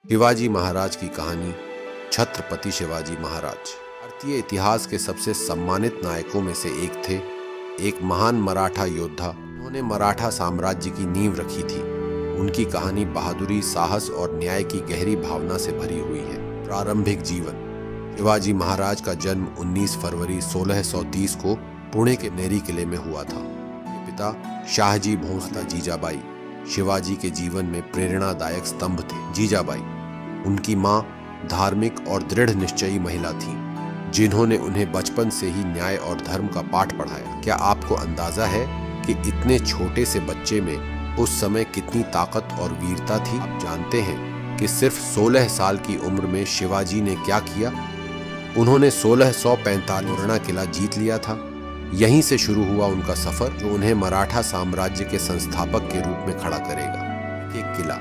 शिवाजी महाराज की कहानी। छत्रपति शिवाजी महाराज भारतीय इतिहास के सबसे सम्मानित नायकों में से एक थे। एक महान मराठा योद्धा, उन्होंने मराठा साम्राज्य की नींव रखी थी। उनकी कहानी बहादुरी, साहस और न्याय की गहरी भावना से भरी हुई है। प्रारंभिक जीवन। शिवाजी महाराज का जन्म 19 फरवरी 1630 को पुणे के नेरी किले में हुआ था। पिता शाहजी भोंसले जीजाबाई शिवाजी के जीवन में प्रेरणादायक स्तंभ थे। जीजाबाई, उनकी मां धार्मिक और दृढ़ निश्चयी महिला थी, जिन्होंने उन्हें बचपन से ही न्याय और धर्म का पाठ पढ़ाया। क्या आपको अंदाजा है कि इतने छोटे से बच्चे में उस समय कितनी ताकत और वीरता थी? आप जानते हैं कि सिर्फ 16 साल की उम्र में शिवाजी ने क्या किया? उन्होंने 1645 मुरैना किला जीत लिया था। यहीं से शुरू हुआ उनका सफर, जो उन्हें मराठा साम्राज्य के संस्थापक के रूप में खड़ा करेगा। एक किला,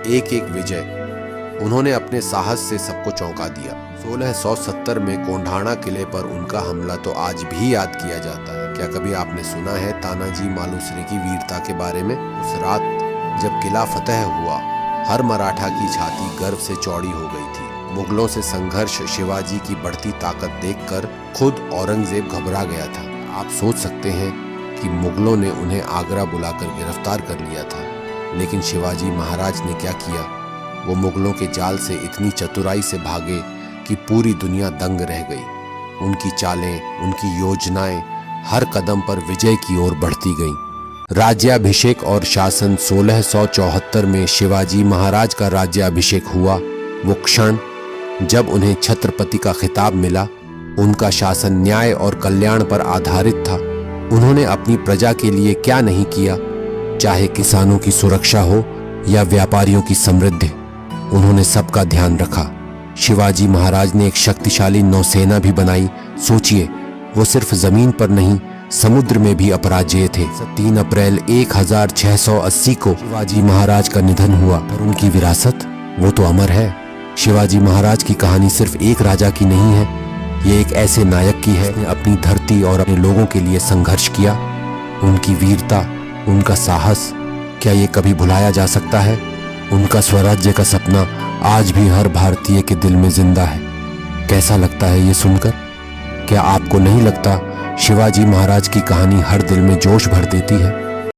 एक एक विजय, उन्होंने अपने साहस से सबको चौंका दिया। 1670 में कोंढाणा किले पर उनका हमला तो आज भी याद किया जाता है। क्या कभी आपने सुना है तानाजी मालुसरे की वीरता के बारे में? उस रात जब किला फतेह हुआ, हर मराठा की छाती गर्व से चौड़ी हो गई थी। मुगलों से संघर्ष, शिवाजी की बढ़ती ताकत देखकर खुद औरंगजेब घबरा गया था। आप सोच सकते हैं कि मुगलों ने उन्हें आगरा बुलाकर गिरफ्तार कर लिया था, लेकिन शिवाजी महाराज ने क्या किया? वो मुगलों के जाल से इतनी चतुराई से भागे कि पूरी दुनिया दंग रह गई। उनकी चालें, उनकी योजनाएं हर कदम पर विजय की ओर बढ़ती गईं। राज्याभिषेक और शासन। 1674 में शिवाजी महाराज का राज्याभिषेक हुआ। वो क्षण जब उन्हें छत्रपति का खिताब मिला। उनका शासन न्याय और कल्याण पर आधारित था। उन्होंने अपनी प्रजा के लिए क्या नहीं किया, चाहे किसानों की सुरक्षा हो या व्यापारियों की समृद्धि, उन्होंने सबका ध्यान रखा। शिवाजी महाराज ने एक शक्तिशाली नौसेना भी बनाई। सोचिए, वो सिर्फ जमीन पर नहीं, समुद्र में भी अपराजेय थे। 3 अप्रैल 1680 को शिवाजी महाराज का निधन हुआ, पर उनकी विरासत वो तो अमर है। शिवाजी महाराज की कहानी सिर्फ एक राजा की नहीं है, ये एक ऐसे नायक की है जिसने अपनी धरती और अपने लोगों के लिए संघर्ष किया। उनकी वीरता, उनका साहस, क्या ये कभी भुलाया जा सकता है? उनका स्वराज्य का सपना आज भी हर भारतीय के दिल में जिंदा है। कैसा लगता है ये सुनकर? क्या आपको नहीं लगता शिवाजी महाराज की कहानी हर दिल में जोश भर देती है?